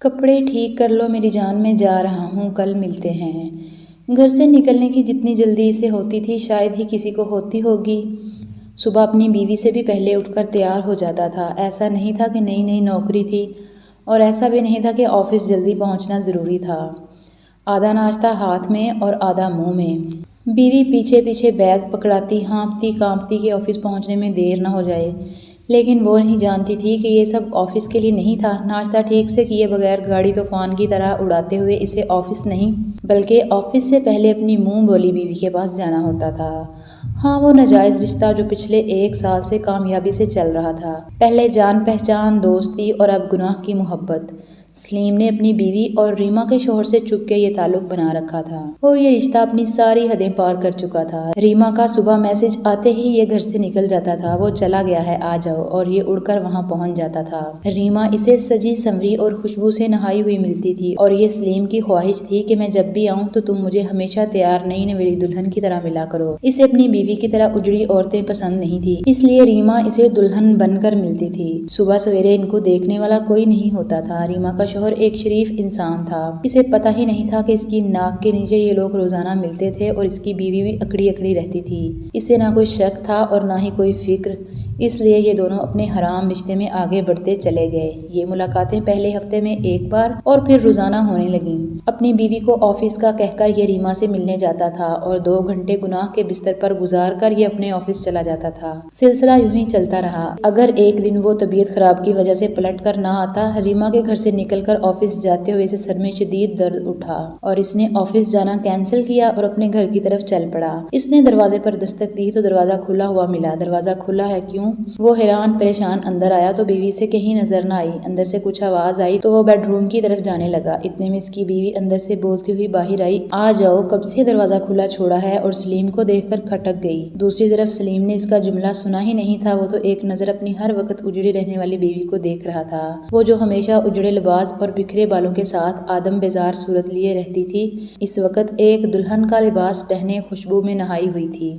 کپڑے ٹھیک کر لو میری جان، میں جا رہا ہوں، کل ملتے ہیں۔ گھر سے نکلنے کی جتنی جلدی اسے ہوتی تھی شاید ہی کسی کو ہوتی ہوگی۔ صبح اپنی بیوی سے بھی پہلے اٹھ کر تیار ہو جاتا تھا۔ ایسا نہیں تھا کہ نئی نئی نوکری تھی اور ایسا بھی نہیں تھا کہ آفس جلدی پہنچنا ضروری تھا۔ آدھا ناشتہ ہاتھ میں اور آدھا منہ میں۔ بیوی پیچھے پیچھے بیگ پکڑاتی، ہانپتی کانپتی کہ آفس پہنچنے میں دیر نہ ہو جائے، لیکن وہ نہیں جانتی تھی کہ یہ سب آفس کے لیے نہیں تھا۔ ناشتہ ٹھیک سے کیے بغیر گاڑی طوفان کی طرح اڑاتے ہوئے اسے آفس نہیں بلکہ آفس سے پہلے اپنی منہ بولی بیوی کے پاس جانا ہوتا تھا۔ ہاں، وہ ناجائز رشتہ جو پچھلے 1 سال سے کامیابی سے چل رہا تھا، پہلے جان پہچان دوستی اور اب گناہ کی محبت۔ سلیم نے اپنی بیوی اور ریما کے شوہر سے چھپ کے یہ تعلق بنا رکھا تھا اور یہ رشتہ اپنی ساری حدیں پار کر چکا تھا۔ ریما کا صبح میسج آتے ہی یہ گھر سے نکل جاتا تھا، وہ چلا گیا ہے آ جاؤ، اور یہ اڑ کر وہاں پہنچ جاتا تھا۔ ریما اسے سجی سنوری اور خوشبو سے نہائی ہوئی ملتی تھی اور یہ سلیم کی خواہش تھی کہ میں جب بھی آؤں تو تم مجھے ہمیشہ تیار نئی نویلی دلہن کی طرح ملا کرو۔ اسے اپنی بیوی کی طرح اجڑی عورتیں پسند نہیں تھی، اس لیے ریما اسے دلہن بن کر ملتی تھی۔ صبح سویرے ان کو دیکھنے والا کوئی نہیں ہوتا تھا۔ ریما کا شوہر ایک شریف انسان تھا، اسے پتہ ہی نہیں تھا کہ اس کی ناک کے نیچے یہ لوگ روزانہ ملتے تھے اور اس کی بیوی بھی اکڑی اکڑی رہتی تھی۔ اسے نہ کوئی شک تھا اور نہ ہی کوئی فکر، اس لیے یہ دونوں اپنے حرام رشتے میں آگے بڑھتے چلے گئے۔ یہ ملاقاتیں پہلے ہفتے میں 1 بار اور پھر روزانہ ہونے لگیں۔ اپنی بیوی کو آفس کا کہہ کر یہ ریما سے ملنے جاتا تھا اور 2 گھنٹے گناہ کے بستر پر گزار کر یہ اپنے آفس چلا جاتا تھا۔ سلسلہ یوں ہی چلتا رہا۔ اگر ایک دن وہ طبیعت خراب کی وجہ سے پلٹ کر نہ آتا، ریما کے گھر سے نکل کر آفس جاتے ہوئے اسے سر میں شدید درد اٹھا اور اس نے آفس جانا کینسل کیا اور اپنے گھر کی طرف چل پڑا۔ اس نے دروازے پر دستک دی تو دروازہ کھلا ہوا ملا۔ دروازہ کھلا ہے کیوں؟ وہ حیران پریشان اندر آیا تو بیوی سے کہیں نظر نہ آئی۔ اندر سے کچھ آواز آئی تو وہ بیڈ روم کی طرف جانے لگا۔ اتنے میں اس کی بیوی اندر سے بولتی ہوئی باہر آئی، آ جاؤ، کب سے دروازہ کھلا چھوڑا ہے، اور سلیم کو دیکھ کر کھٹک گئی۔ دوسری طرف سلیم نے اس کا جملہ سنا ہی نہیں تھا، وہ تو ایک نظر اپنی ہر وقت اجڑی رہنے والی بیوی کو دیکھ رہا تھا، وہ جو ہمیشہ اجڑے لباس اور بکھرے بالوں کے ساتھ آدم بیزار صورت لیے رہتی تھی، اس وقت ایک دلہن کا لباس پہنے خوشبو میں نہائی ہوئی تھی۔